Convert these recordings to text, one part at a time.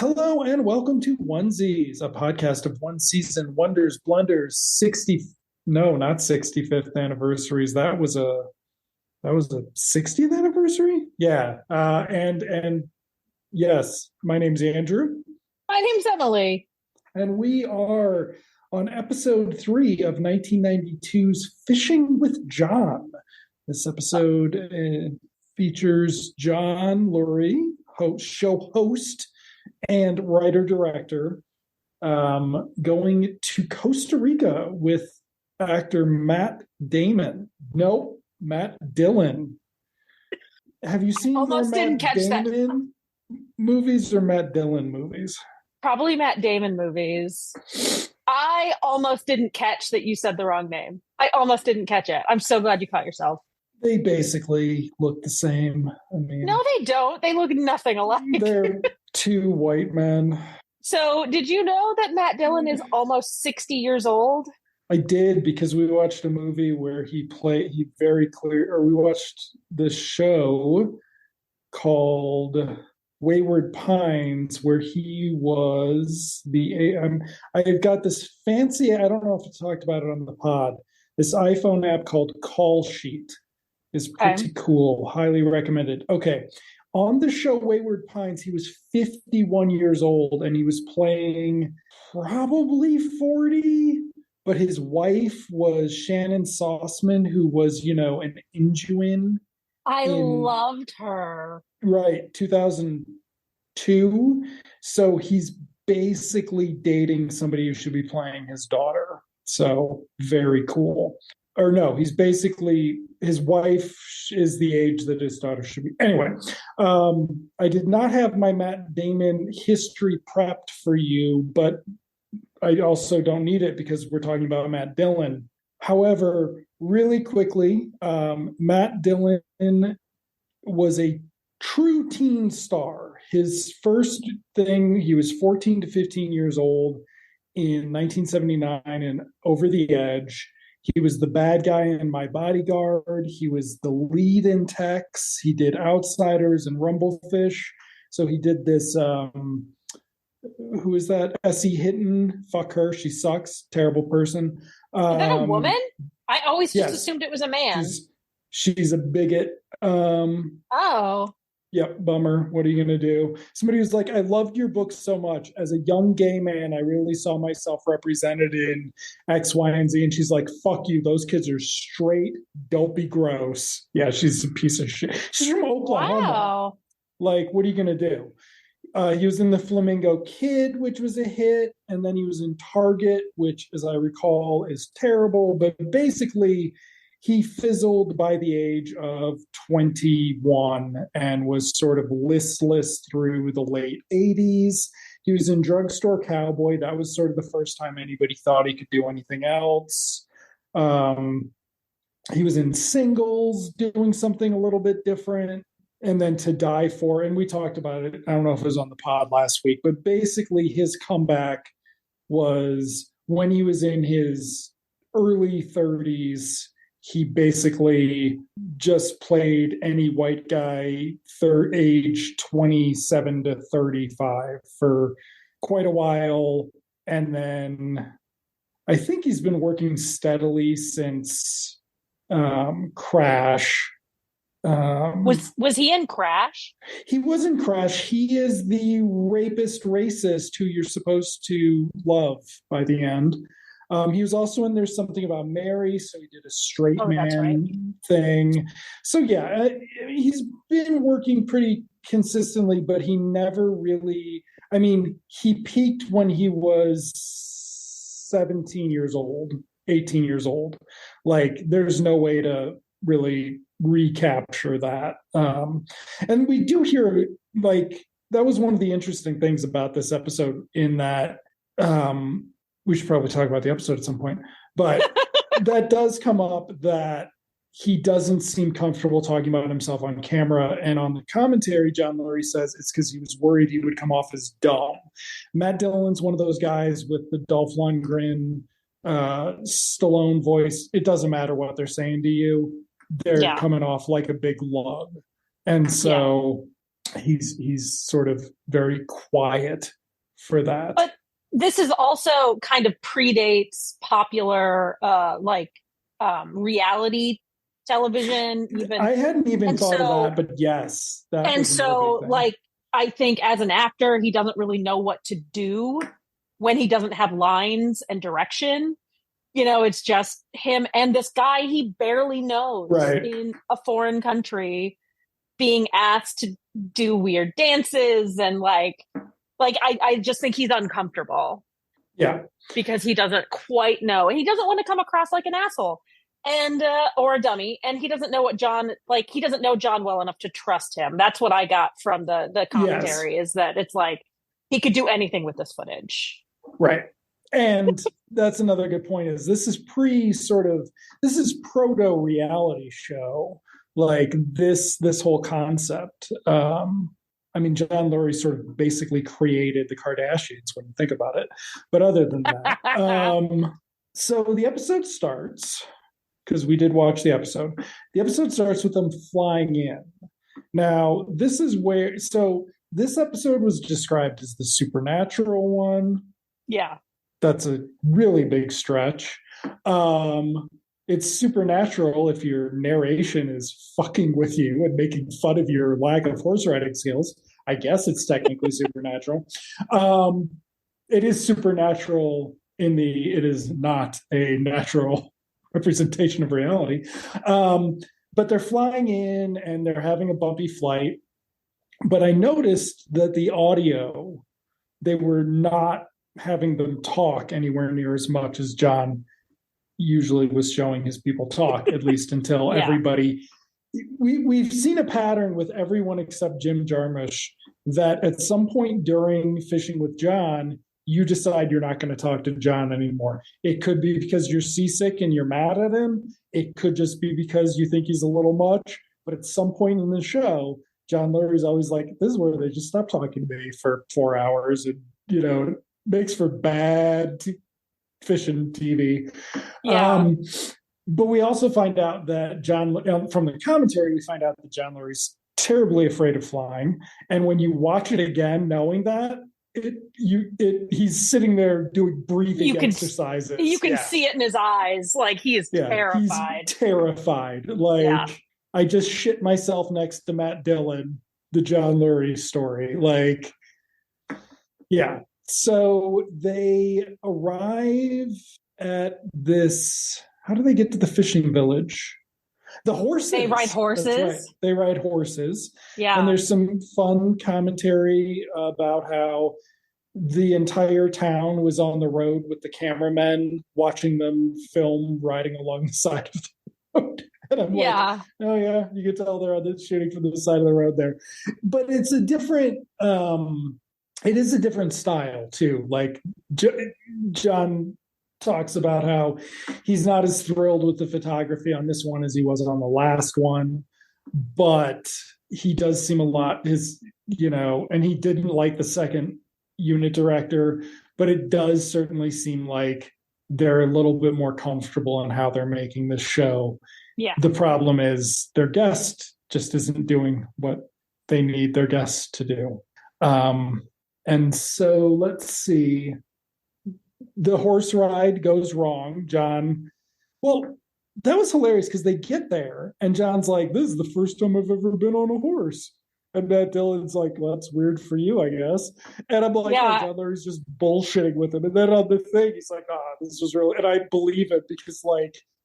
Hello and welcome to Onesies, a podcast of one season wonders, blunders, 60 no, not 65th anniversaries. That was a 60th anniversary? Yeah. And yes, my name's Andrew, My name's Emily. and we are on episode 3 of 1992's Fishing with John. This episode features John Lurie, show host and writer-director, going to Costa Rica with actor Matt Damon. No, Matt Dillon. Have you seen more Almost didn't Matt catch that. Damon movies or Matt Dillon movies? Probably Matt Damon movies. I almost didn't catch that you said the wrong name. I almost didn't catch it. I'm so glad you caught yourself. They basically look the same. I mean, No, they don't. They look nothing alike. they're two white men. So, did you know that Matt Dillon is almost 60 years old? I did, because we watched a movie where we watched this show called Wayward Pines, where he was I've got this fancy, I don't know if I talked about it on the pod, this iPhone app called Call Sheet. Is pretty cool. Highly recommended. Okay. On the show Wayward Pines, he was 51 years old and he was playing probably 40, but his wife was Shannon Sossman, who was, an Injuin. I loved her. Right, 2002. So he's basically dating somebody who should be playing his daughter. So very cool. Or no, his wife is the age that his daughter should be. Anyway, I did not have my Matt Damon history prepped for you, but I also don't need it because we're talking about Matt Dillon. However, really quickly, Matt Dillon was a true teen star. His first thing, he was 14 to 15 years old in 1979 in Over the Edge. He was the bad guy in My Bodyguard. He was the lead in Tex. He did Outsiders and Rumblefish. So he did this, who is that? Essie Hinton. Fuck her. She sucks. Terrible person. Is that a woman? I always just yes. assumed it was a man. She's a bigot. Oh. Yep, bummer. What are you going to do? Somebody was like, I loved your book so much. As a young gay man, I really saw myself represented in X, Y, and Z. And she's like, fuck you. Those kids are straight. Don't be gross. Yeah, she's a piece of shit. She's from Oklahoma. Wow. Like, what are you going to do? He was in The Flamingo Kid, which was a hit. And then he was in Target, which, as I recall, is terrible. But basically, he fizzled by the age of 21 and was sort of listless through the late 80s. He was in Drugstore Cowboy. That was sort of the first time anybody thought he could do anything else. He was in Singles, doing something a little bit different. And then To Die For, and we talked about it. I don't know if it was on the pod last week, but basically his comeback was when he was in his early 30s. He basically just played any white guy, age 27 to 35 for quite a while. And then I think he's been working steadily since Crash. Was he in Crash? He was in Crash. He is the rapist racist who you're supposed to love by the end. He was also in There's Something About Mary, so he did a straight man thing. So yeah, he's been working pretty consistently, but he never really, he peaked when he was 17 years old, 18 years old. Like, there's no way to really recapture that. And we do hear, like, that was one of the interesting things about this episode, in that we should probably talk about the episode at some point, but that does come up, that he doesn't seem comfortable talking about himself on camera. And on the commentary, John Lurie says it's because he was worried he would come off as dumb. Matt Dillon's one of those guys with the Dolph Lundgren, Stallone voice. It doesn't matter what they're saying to you. They're coming off like a big lug. And so he's sort of very quiet for that. But this is also kind of predates popular reality television even. I hadn't even And thought so, of that, but yes, that and was another so big thing. like I think as an actor, he doesn't really know what to do when he doesn't have lines and direction. You know, it's just him and this guy he barely knows Right. in a foreign country being asked to do weird dances and I just think he's uncomfortable. Yeah. Because he doesn't quite know. He doesn't want to come across like an asshole and or a dummy. And he doesn't know he doesn't know John well enough to trust him. That's what I got from the commentary, is that it's like he could do anything with this footage. Right. And that's another good point, is this is proto reality show, like this whole concept. I mean, John Lurie sort of basically created the Kardashians when you think about it. But other than that, so the episode starts, because we did watch the episode. The episode starts with them flying in. Now, this episode was described as the supernatural one. Yeah. That's a really big stretch. It's supernatural if your narration is fucking with you and making fun of your lack of horse riding skills. I guess it's technically supernatural. It is supernatural it is not a natural representation of reality. But they're flying in and they're having a bumpy flight. But I noticed that the audio, they were not having them talk anywhere near as much as John usually was showing his people talk, at least until everybody. We've seen a pattern with everyone except Jim Jarmusch that at some point during Fishing with John, you decide you're not going to talk to John anymore. It could be because you're seasick and you're mad at him. It could just be because you think he's a little much. But at some point in the show, John Lurie's always like, this is where they just stop talking to me for 4 hours. And, makes for bad fishing TV. Yeah. But we also find out that from the commentary, we find out that John Lurie's terribly afraid of flying. And when you watch it again, knowing that, he's sitting there doing breathing exercises. You can see it in his eyes. Like he is terrified. He's terrified. I just shit myself next to Matt Dillon, the John Lurie story. So they arrive at this. How do they get to the fishing village? The horses. They ride horses. That's right. They ride horses. Yeah. And there's some fun commentary about how the entire town was on the road with the cameramen watching them film riding along the side of the road. And I'm like, oh yeah, you can tell they're shooting from the side of the road there. But it's a different it is a different style too. Like John talks about how he's not as thrilled with the photography on this one as he was on the last one, but he does seem a lot and he didn't like the second unit director, but it does certainly seem like they're a little bit more comfortable in how they're making this show. Yeah. The problem is their guest just isn't doing what they need their guests to do. And so let's see. The horse ride goes wrong. That was hilarious because they get there and John's like, this is the first time I've ever been on a horse. And Matt Dillon's like, well, that's weird for you, I guess. And I'm like, John Lurie's just bullshitting with him. And then on the thing, he's like, this was really, and I believe it because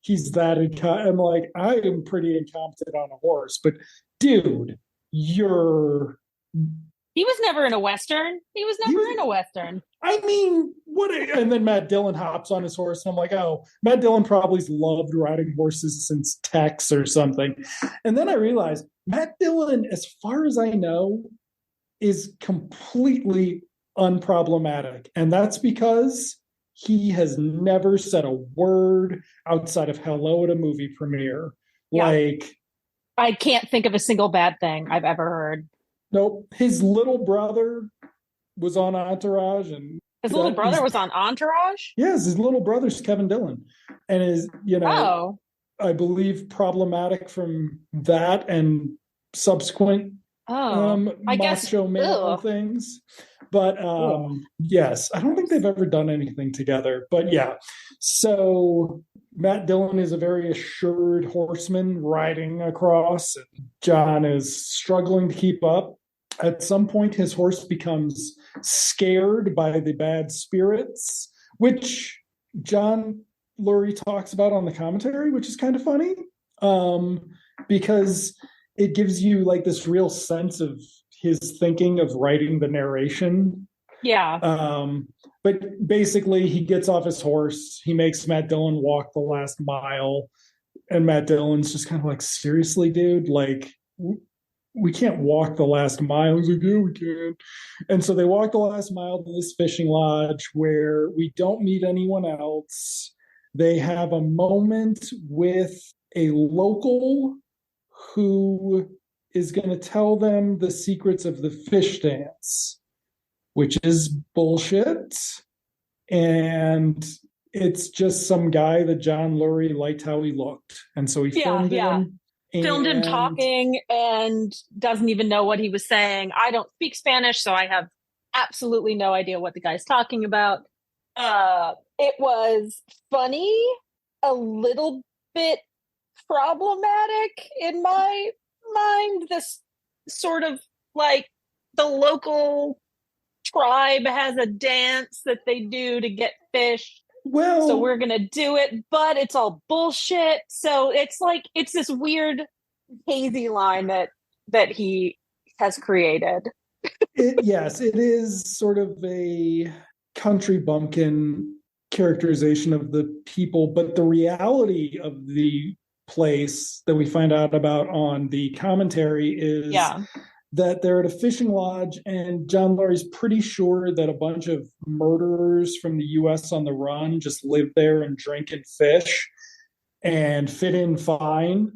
he's that I'm like, I am pretty incompetent on a horse, but dude, he was never in a Western. I mean, and then Matt Dillon hops on his horse, and I'm like, oh, Matt Dillon probably's loved riding horses since Tex or something. And then I realized Matt Dillon, as far as I know, is completely unproblematic. And that's because he has never said a word outside of hello at a movie premiere. Yeah. I can't think of a single bad thing I've ever heard. Nope. His little brother was on Entourage, and his little brother was on Entourage? Yes, his little brother's Kevin Dillon, and is I believe problematic from that and subsequent Oh, I guess. macho male Ugh, things. But ugh. yes, I don't think they've ever done anything together. But yeah, so Matt Dillon is a very assured horseman riding across, and John is struggling to keep up. At some point, his horse becomes scared by the bad spirits, which John Lurie talks about on the commentary, which is kind of funny, because it gives you like this real sense of his thinking of writing the narration. Yeah. But basically, he gets off his horse. He makes Matt Dillon walk the last mile, and Matt Dillon's just kind of like, seriously, dude, like we can't walk the last mile. He's like, yeah, we can. And so they walk the last mile to this fishing lodge where we don't meet anyone else. They have a moment with a local who is going to tell them the secrets of the fish dance, which is bullshit. And it's just some guy that John Lurie liked how he looked. And so he filmed him. Filmed him talking and doesn't even know what he was saying. I don't speak Spanish, so I have absolutely no idea what the guy's talking about. It was funny, a little bit problematic in my mind. This sort of like the local tribe has a dance that they do to get fish. Well, so we're gonna do it, but it's all bullshit. So it's like it's this weird hazy line that he has created. Yes, it is sort of a country bumpkin characterization of the people, but the reality of the place that we find out about on the commentary is that they're at a fishing lodge, and John Lurie's pretty sure that a bunch of murderers from the US on the run just live there and drink and fish and fit in fine,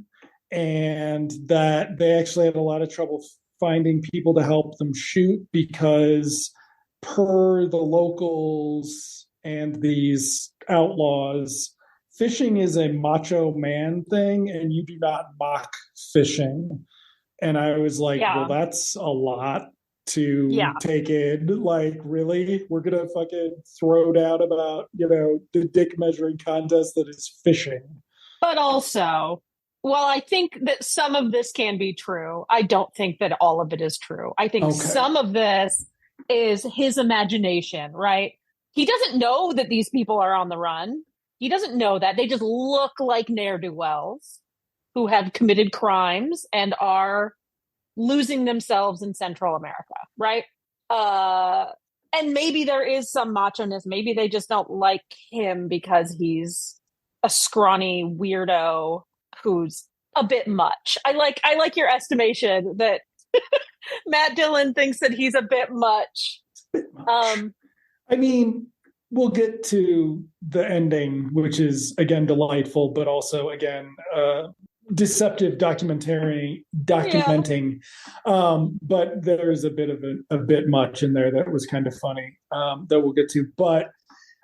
and that they actually had a lot of trouble finding people to help them shoot because, per the locals and these outlaws, fishing is a macho man thing and you do not mock fishing. And I was like, well, that's a lot to take in. Like, really? We're going to fucking throw down about, the dick measuring contest that is fishing. But also, while I think that some of this can be true, I don't think that all of it is true. I think some of this is his imagination, right? He doesn't know that these people are on the run. He doesn't know that. They just look like ne'er-do-wells who have committed crimes and are losing themselves in Central America, right? And maybe there is some macho-ness. Maybe they just don't like him because he's a scrawny weirdo who's a bit much. I like your estimation that Matt Dillon thinks that he's a bit much. I mean, we'll get to the ending, which is again delightful, but also again deceptive documenting. But there's a bit of a bit much in there that was kind of funny that we'll get to. But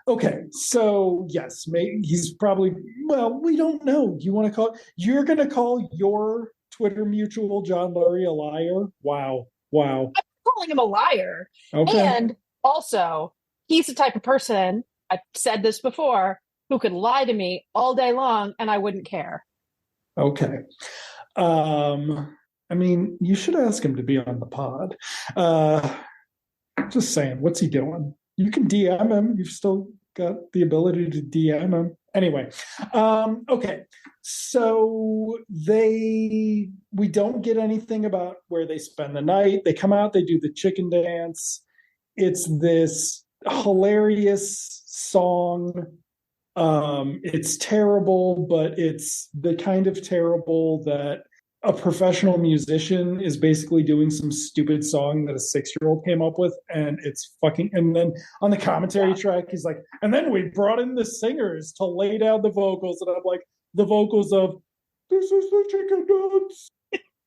okay, so yes, maybe he's probably, well, we don't know. You're going to call your Twitter mutual John Lurie a liar? Wow. I'm calling him a liar. Okay. And also, he's the type of person, I've said this before, who could lie to me all day long and I wouldn't care. Okay. I mean, you should ask him to be on the pod. Just saying, what's he doing? You can DM him. You've still got the ability to DM him. Anyway, okay. So we don't get anything about where they spend the night. They come out, they do the chicken dance. It's this hilarious song. It's terrible, but it's the kind of terrible that a professional musician is basically doing some stupid song that a 6-year-old came up with, and it's fucking. And then on the commentary track, he's like, and then we brought in the singers to lay down the vocals, and I'm like, the vocals of "This is the chicken dance,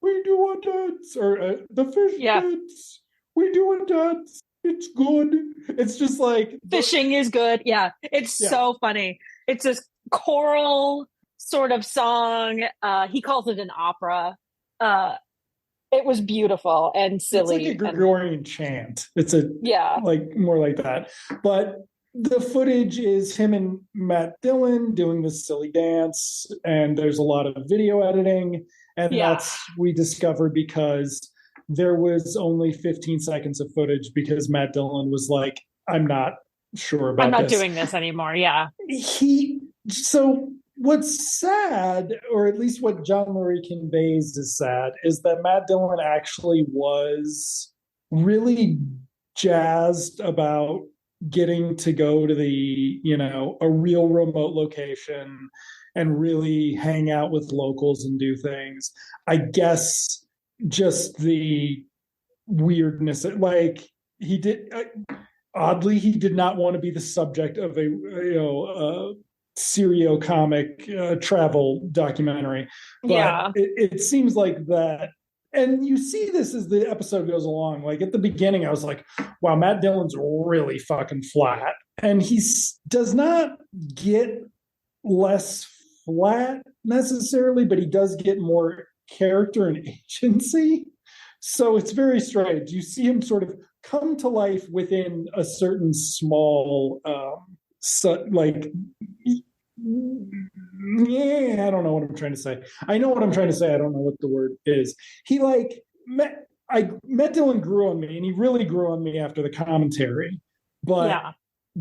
we do a dance," or the fish dance, we do a dance. It's good. It's just like fishing is good. Yeah, it's so funny. It's this choral sort of song. He calls it an opera. It was beautiful and It's like a silly. Gregorian chant. It's a Yeah. like more like that. But the footage is him and Matt Dillon doing this silly dance, and there's a lot of video editing. And Yeah. that's we discovered because there was only 15 seconds of footage because Matt Dillon was like, I'm not sure I'm about not this. doing this anymore. Yeah. So what's sad, or at least what John Murray conveys is sad, is that Matt Dillon actually was really jazzed about getting to go to a real remote location and really hang out with locals and do things. I guess just the weirdness, like he did. Oddly, he did not want to be the subject of a serio comic travel documentary, but Yeah. it seems like that. And you see this as the episode goes along. Like at the beginning, I was like, wow, Matt Dillon's really fucking flat. And he does not get less flat necessarily, but he does get more character and agency. So it's very strange. You see him sort of come to life within a certain small, like, yeah, I don't know what I'm trying to say. I know what I'm trying to say. I don't know what the word is. He like Matt Dillon grew on me, and he really grew on me after the commentary. But Yeah.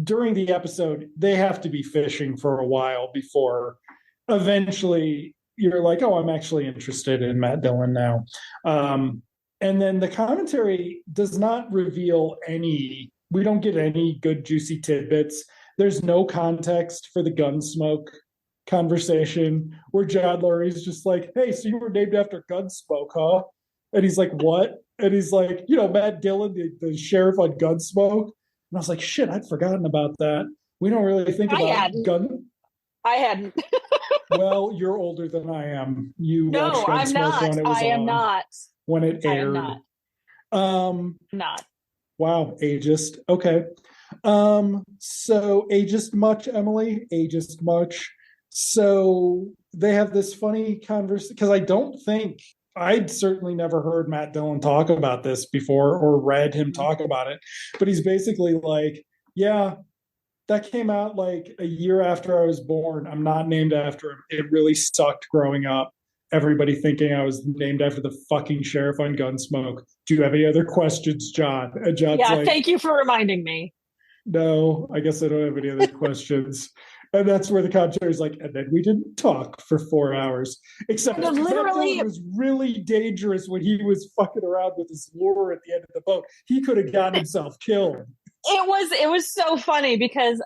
during the episode, they have to be fishing for a while before eventually you're like, oh, I'm actually interested in Matt Dillon now. And then the commentary does not reveal we don't get any good juicy tidbits. There's no context for the Gunsmoke conversation where John Lurie's just like, hey, so you were named after Gunsmoke, huh? And he's like, what? And he's like, Matt Dillon, the sheriff on Gunsmoke. And I was like, shit, I'd forgotten about that. We don't really think about gun. I hadn't. Well, you're older than I am. You No, watched I'm Gunsmoke not. when it was I am on. not. When it aired. I am not. Wow, ageist. Okay. So ageist much, Emily? Ageist much. So they have this funny conversation because I'd certainly never heard Matt Dillon talk about this before or read him talk about it. But he's basically like, yeah, that came out like a year after I was born. I'm not named after him. It really sucked growing up. Everybody thinking I was named after the fucking sheriff on Gunsmoke. Do you have any other questions, John? And John's like, thank you for reminding me. No, I guess I don't have any other questions. And that's where the commentary is like, and then we didn't talk for 4 hours. Except Matt Dillon was really dangerous when he was fucking around with his lure at the end of the boat. He could have gotten himself killed. It was so funny because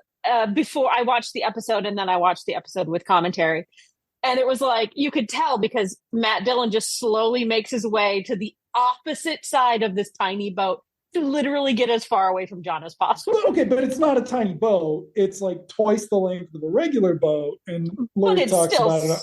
before I watched the episode and then I watched the episode with commentary. And it was like, you could tell because Matt Dillon just slowly makes his way to the opposite side of this tiny boat to literally get as far away from John as possible. Okay, but it's not a tiny boat. It's like twice the length of the regular boat. And Lurie talks about it.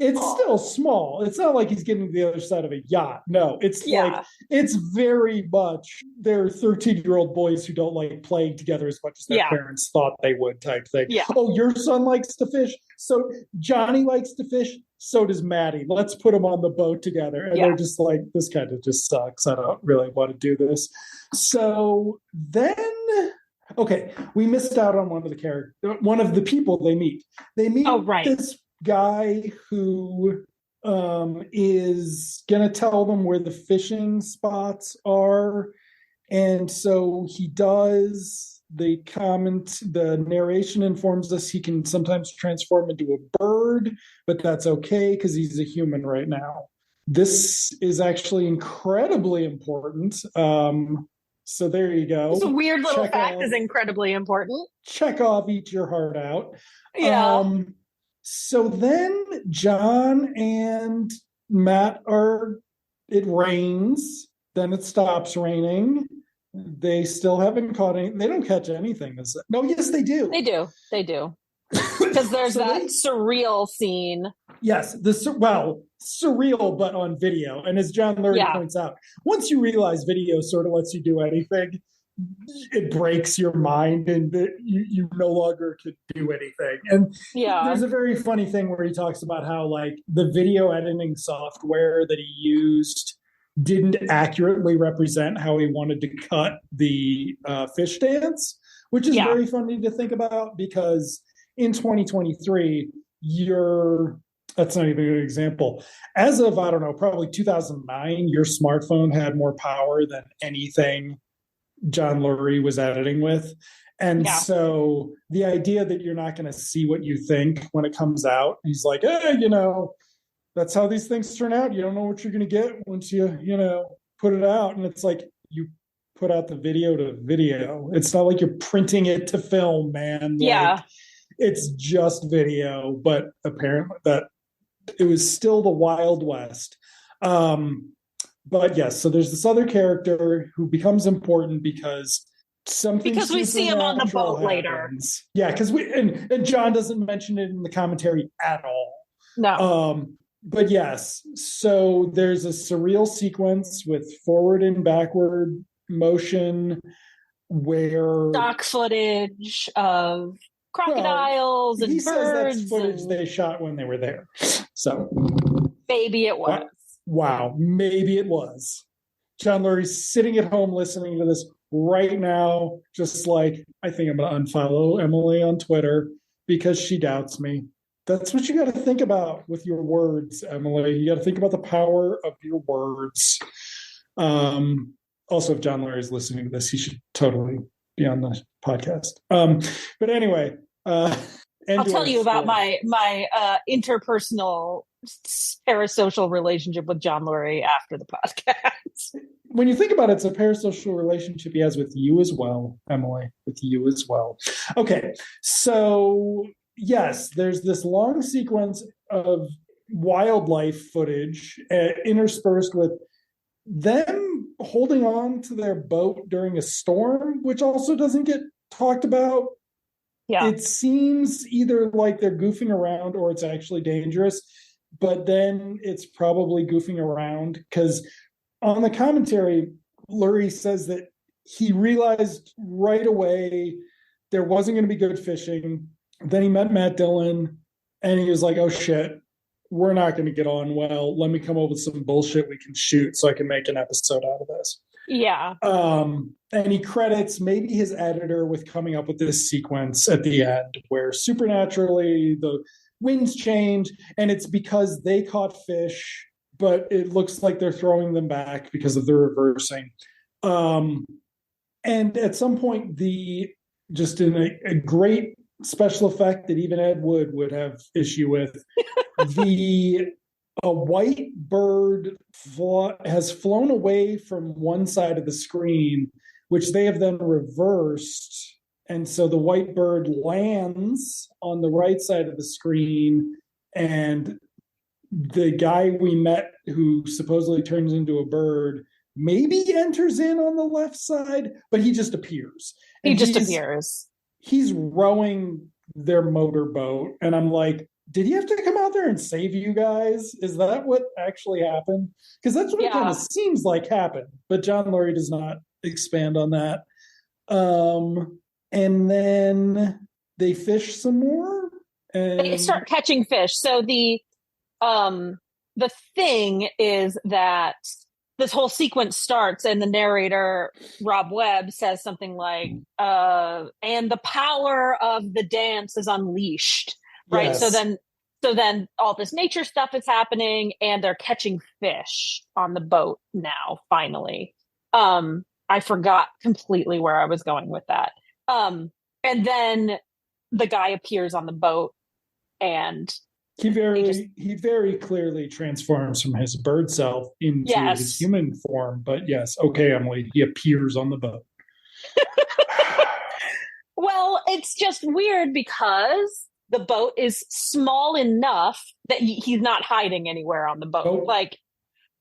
It's still small. It's not like he's getting to the other side of a yacht. No, it's like, it's very much, they're 13-year-old boys who don't like playing together as much as their parents thought they would type thing. Yeah. Oh, your son likes to fish? So Johnny likes to fish? So does Maddie. Let's put them on the boat together. And they're just like, this kind of just sucks. I don't really want to do this. So then, okay, we missed out on one of the people they meet. They meet this guy who is going to tell them where the fishing spots are. And so he does. The narration informs us he can sometimes transform into a bird, but that's okay because he's a human right now. This is actually incredibly important. So there you go. It's a weird little fact is incredibly important. Chekhov, eat your heart out. Yeah. So then John and Matt it rains, then it stops raining. They still haven't caught any. They don't catch anything. No, yes, they do. They do. Because there's that surreal scene. Yes, surreal, but on video. And as John Lurie points out, once you realize video sort of lets you do anything, it breaks your mind and you no longer could do anything. And there's a very funny thing where he talks about how like the video editing software that he used didn't accurately represent how he wanted to cut the fish dance, which is very funny to think about because in 2023, that's not even a good example. As of, I don't know, probably 2009, your smartphone had more power than anything John Lurie was editing with. And so the idea that you're not going to see what you think when it comes out, he's like, that's how these things turn out. You don't know what you're going to get once you put it out. And it's like, you put out the video to video. It's not like you're printing it to film, man. Like, it's just video, but apparently that it was still the Wild West. But yes, so there's this other character who becomes important because we see him on the boat later. Yeah, because and John doesn't mention it in the commentary at all. No. But yes, so there's a surreal sequence with forward and backward motion where stock footage of crocodiles and birds. Says that's footage they shot when they were there. So maybe it was. Wow, maybe it was. John Lurie's sitting at home listening to this right now, just like, I think I'm going to unfollow Emily on Twitter because she doubts me. That's what you got to think about with your words, Emily. You got to think about the power of your words. Also, if John Lurie is listening to this, he should totally be on the podcast. But anyway, I'll tell you about my interpersonal parasocial relationship with John Lurie after the podcast. When you think about it, it's a parasocial relationship he has with you as well, Emily, with you as well. Okay, so yes, there's this long sequence of wildlife footage interspersed with them holding on to their boat during a storm, which also doesn't get talked about. Yeah. It seems either like they're goofing around or it's actually dangerous, but then it's probably goofing around because on the commentary, Lurie says that he realized right away there wasn't going to be good fishing. Then he met Matt Dillon and he was like, oh shit, we're not going to get on well. Let me come up with some bullshit we can shoot so I can make an episode out of this. Yeah. And he credits maybe his editor with coming up with this sequence at the end where supernaturally the winds change and it's because they caught fish, but it looks like they're throwing them back because of the reversing. And at some point, just in a great special effect that even Ed Wood would have issue with, a white bird has flown away from one side of the screen, which they have then reversed. And so the white bird lands on the right side of the screen, and the guy we met who supposedly turns into a bird maybe enters in on the left side, but he just appears. He's rowing their motorboat, and I'm like, did he have to come out there and save you guys? Is that what actually happened? Because that's what it kind of seems like happened, but John Lurie does not expand on that. And then they fish some more. And they start catching fish. So the thing is that this whole sequence starts and the narrator, Rob Webb, says something like, and the power of the dance is unleashed, right? Yes. So then all this nature stuff is happening and they're catching fish on the boat now, finally. I forgot completely where I was going with that. And then the guy appears on the boat and he very clearly transforms from his bird self into his human form. But yes, okay, Emily, he appears on the boat. Well, it's just weird because the boat is small enough that he's not hiding anywhere on the boat. Nope. Like,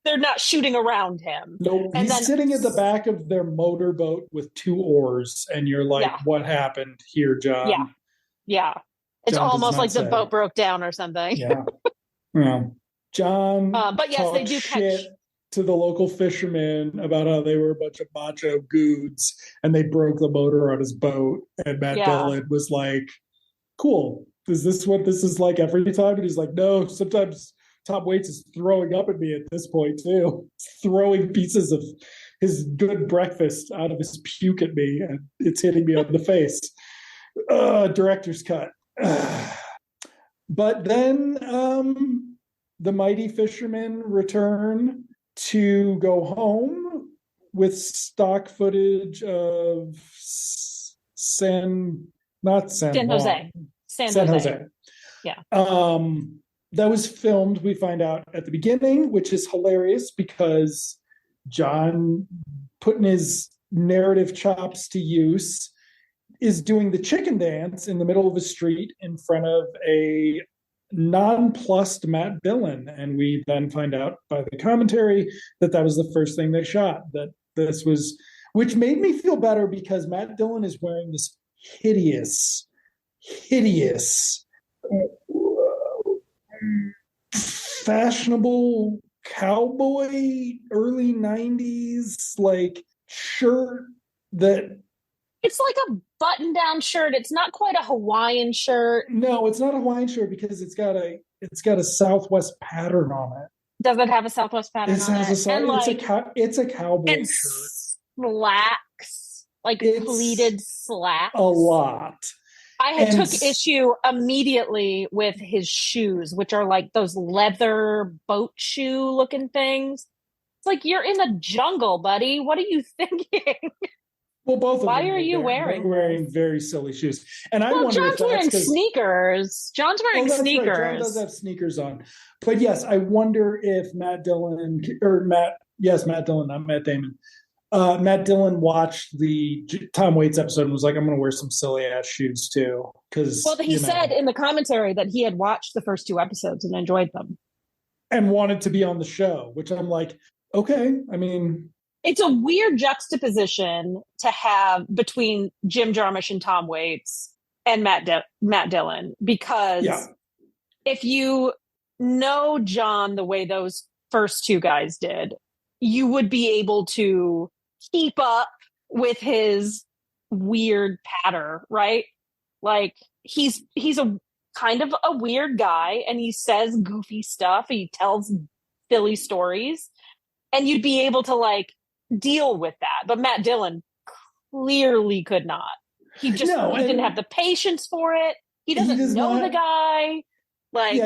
they're not shooting around him. No, he's sitting at the back of their motorboat with 2 oars, and you're like, what happened here, John? Yeah. It's John almost like the boat broke down or something. Yeah. John but yes, they do shit to the local fishermen about how they were a bunch of macho goods, and they broke the motor on his boat, and Matt Dillon was like, cool. Is this what this is like every time? And he's like, no, sometimes Tom Waits is throwing up at me at this point too, throwing pieces of his good breakfast out of his puke at me, and it's hitting me on the face. Director's cut. But then the mighty fishermen return to go home with stock footage of San Jose. Yeah. That was filmed, we find out at the beginning, which is hilarious because John, putting his narrative chops to use, is doing the chicken dance in the middle of a street in front of a nonplussed Matt Dillon. And we then find out by the commentary that was the first thing they shot, that this was, which made me feel better because Matt Dillon is wearing this hideous fashionable cowboy early 90s like shirt that it's like a button-down shirt. It's not quite a Hawaiian shirt. No, it's not a Hawaiian shirt because it's got a Southwest pattern on it. Does it have a Southwest pattern on it? It's a cowboy and shirt. Slacks, like pleated slacks. A lot. I took issue immediately with his shoes, which are like those leather boat shoe looking things. It's like, you're in the jungle, buddy. What are you thinking? Well, both of them. Why are you wearing very silly shoes? And I wonder John's if that's wearing sneakers. John's wearing sneakers. Right. John does have sneakers on. But yes, I wonder if Matt Dillon, not Matt Damon. Matt Dillon watched the Tom Waits episode and was like, I'm going to wear some silly ass shoes too. Well, he said in the commentary that he had watched the first 2 episodes and enjoyed them. And wanted to be on the show, which I'm like, okay. I mean, it's a weird juxtaposition to have between Jim Jarmusch and Tom Waits and Matt Dillon, because if you know John the way those first 2 guys did, you would be able to keep up with his weird patter, right? Like he's a kind of a weird guy, and he says goofy stuff. He tells silly stories, and you'd be able to like deal with that. But Matt Dillon clearly could not. He didn't have the patience for it. He doesn't know the guy.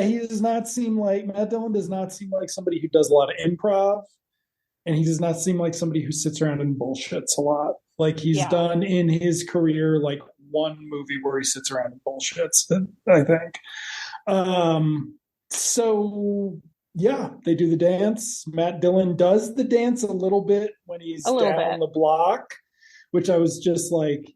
He does not seem like Matt Dillon does not seem like somebody who does a lot of improv. And he does not seem like somebody who sits around and bullshits a lot. Like he's done in his career, like one movie where he sits around and bullshits, I think. So yeah, they do the dance. Matt Dillon does the dance a little bit when he's down the block, which I was just like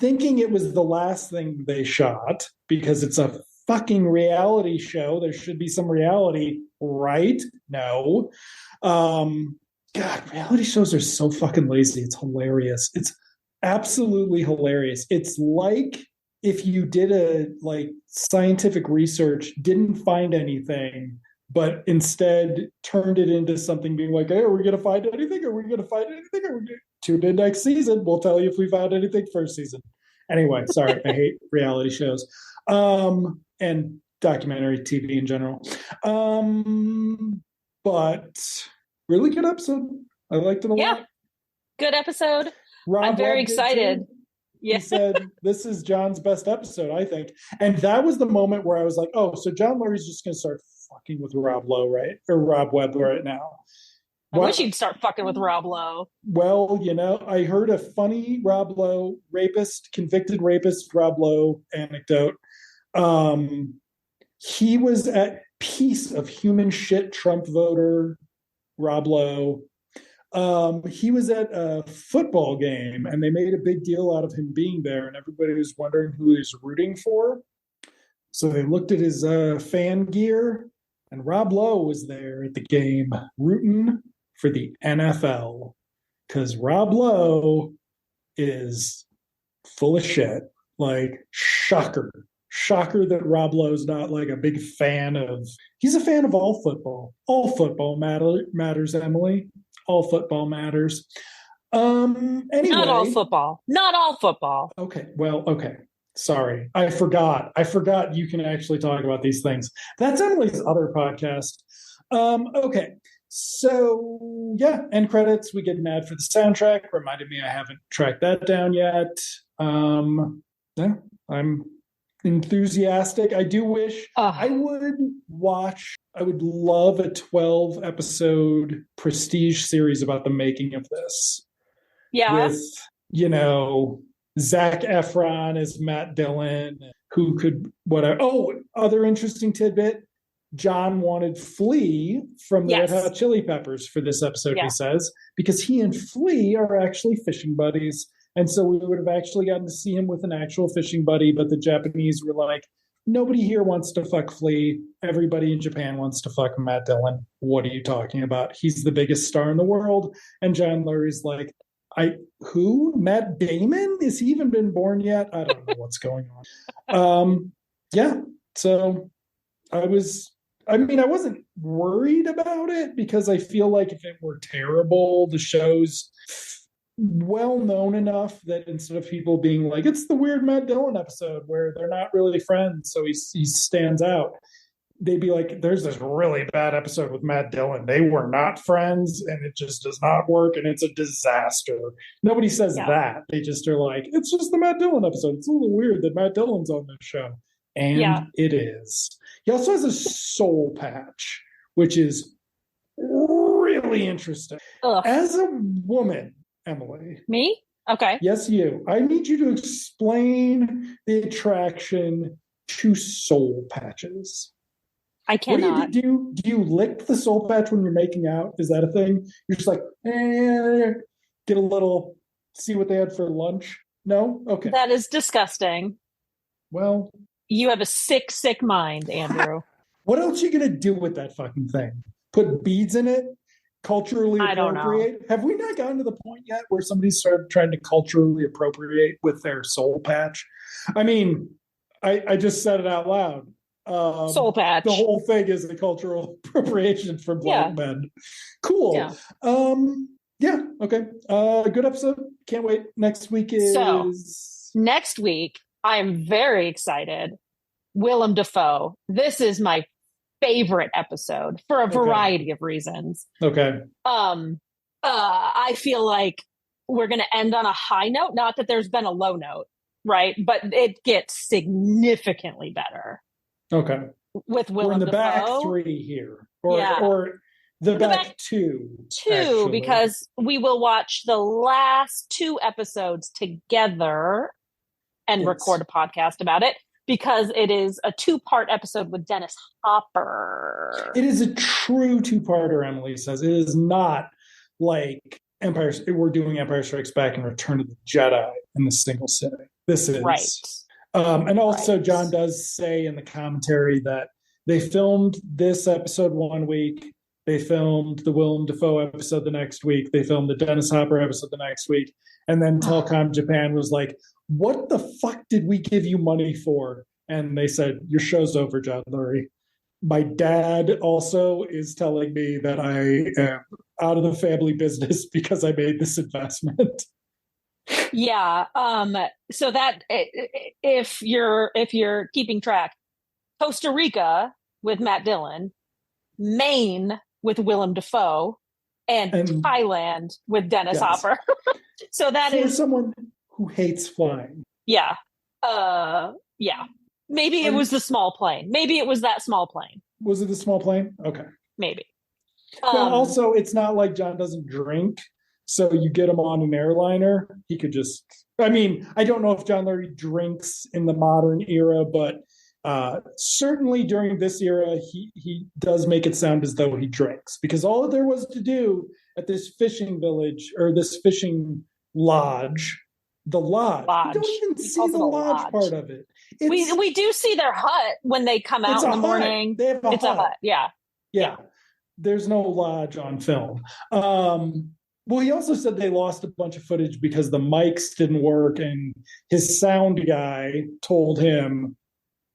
thinking it was the last thing they shot because it's a fucking reality show. There should be some reality, right? No. God, reality shows are so fucking lazy. It's hilarious. It's absolutely hilarious. It's like if you did a scientific research, didn't find anything, but instead turned it into something being like, hey, are we going to find anything? Are we going to find anything? Are we going to tune in next season? We'll tell you if we found anything first season. Anyway, sorry. I hate reality shows. And documentary TV in general. But really good episode. I liked it a lot. Good episode. Rob I'm very excited. He said, this is John's best episode, I think. And that was the moment where I was like, oh, so John Murray's just going to start fucking with Rob Lowe, right? Or Rob Webb right now. I wish he'd start fucking with Rob Lowe. Well, I heard a funny Rob Lowe convicted rapist Rob Lowe anecdote. He was at piece of human shit Trump voter Rob Lowe. He was at a football game and they made a big deal out of him being there, and everybody was wondering who he was rooting for. So they looked at his fan gear, and Rob Lowe was there at the game rooting for the NFL because Rob Lowe is full of shit. Like, shocker that Rob Lowe's not like a big fan of. He's a fan of all football. All football matters, Emily. All football matters. Anyway, not all football. Okay. Sorry, I forgot. I forgot you can actually talk about these things. That's Emily's other podcast. Okay. So yeah, end credits. We get an ad for the soundtrack. Reminded me I haven't tracked that down yet. Yeah, I'm enthusiastic. I do wish I would watch. I would love a 12 episode prestige series about the making of this. Yeah. With, Zac Efron as Matt Dillon, who could, whatever. Oh, other interesting tidbit. John wanted Flea from the Red Hot Chili Peppers for this episode, he says, because he and Flea are actually fishing buddies. And so we would have actually gotten to see him with an actual fishing buddy, but the Japanese were like, nobody here wants to fuck Flea. Everybody in Japan wants to fuck Matt Dillon. What are you talking about? He's the biggest star in the world. And John Lurie's like, who? Matt Damon? Has he even been born yet? I don't know what's going on. So I wasn't worried about it because I feel like if it were terrible, the show's well known enough that instead of people being like, it's the weird Matt Dillon episode where they're not really friends, so he stands out, they'd be like, there's this really bad episode with Matt Dillon. They were not friends and it just does not work and it's a disaster. Nobody says that. They just are like, it's just the Matt Dillon episode. It's a little weird that Matt Dillon's on this show. And it is. He also has a soul patch, which is really interesting. As a woman, Emily. Me? Okay. Yes, you. I need you to explain the attraction to soul patches. I cannot. What do you do? Do you lick the soul patch when you're making out? Is that a thing? You're just like, get a little, see what they had for lunch? No? Okay. That is disgusting. Well, you have a sick, sick mind, Andrew. What else are you going to do with that fucking thing? Put beads in it? Culturally appropriate? I don't know. Have we not gotten to the point yet where somebody started trying to culturally appropriate with their soul patch? I mean, I just said it out loud. Soul patch. The whole thing is a cultural appropriation for black men. Cool. Yeah. Okay. Good episode. Can't wait. Next week is... So, next week, I'm very excited. Willem Dafoe. This is my favorite episode for a variety of reasons. Okay. I feel like we're going to end on a high note. Not that there's been a low note, right? But it gets significantly better. Okay. With Willem We're in the Dafoe. back three here. Or the back two. Two, actually. Because we will watch the last 2 episodes together and record a podcast about it. Because it is a 2-part episode with Dennis Hopper. It is a true 2-parter, Emily says. It is not like we're doing Empire Strikes Back and Return of the Jedi in the single sitting. This is. Right. And also, John does say in the commentary that they filmed this episode 1 week. They filmed the Willem Dafoe episode the next week. They filmed the Dennis Hopper episode the next week. And then Telecom Japan was like, what the fuck did we give you money for? And they said, your show's over, John Lurie. My dad also is telling me that I am out of the family business because I made this investment. Yeah. So that if you're keeping track, Costa Rica with Matt Dillon, Maine with Willem Dafoe, and Thailand with Dennis Hopper. So that is someone who hates flying. Yeah. Yeah. Maybe it was the small plane. Maybe it was that small plane. Was it the small plane? Okay. Maybe. Well, also, it's not like John doesn't drink. So you get him on an airliner. He could just, I don't know if John Lurie drinks in the modern era, but certainly during this era, he does make it sound as though he drinks, because all there was to do at this fishing village or this fishing lodge, the lodge. We don't even see the lodge part of it. We do see their hut when they come out in the morning. They have a hut. Yeah. There's no lodge on film. Well, he also said they lost a bunch of footage because the mics didn't work, and his sound guy told him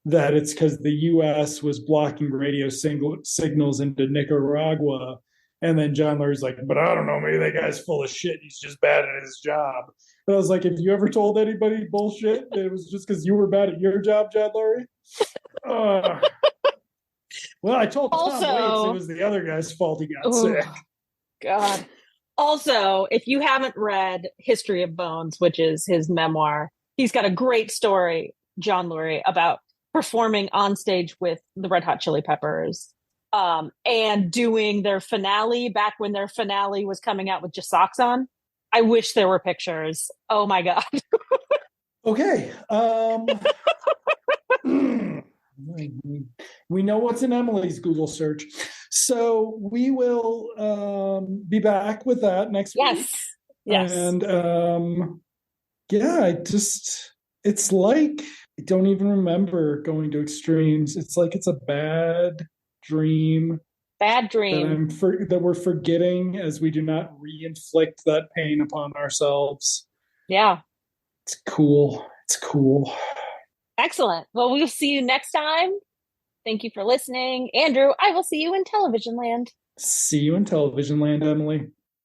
that it's because the U.S. was blocking radio signals into Nicaragua. And then John Lurie's like, but I don't know, maybe that guy's full of shit. He's just bad at his job. But I was like, if you ever told anybody bullshit, it was just because you were bad at your job, John Lurie. Well, I told Tom Waits it was the other guy's fault he got sick. God. Also, if you haven't read History of Bones, which is his memoir, he's got a great story, John Lurie, about performing on stage with the Red Hot Chili Peppers, and doing their finale back when their finale was coming out with just socks on. I wish there were pictures. Oh my God. Okay. We know what's in Emily's Google search. So we will be back with that next week. Yes. And yeah, it's like I don't even remember going to extremes. It's like it's a bad dream. Bad dream. That we're forgetting as we do not re-inflict that pain upon ourselves. Yeah. It's cool. It's cool. Excellent. Well, we'll see you next time. Thank you for listening. Andrew, I will see you in television land. See you in television land, Emily.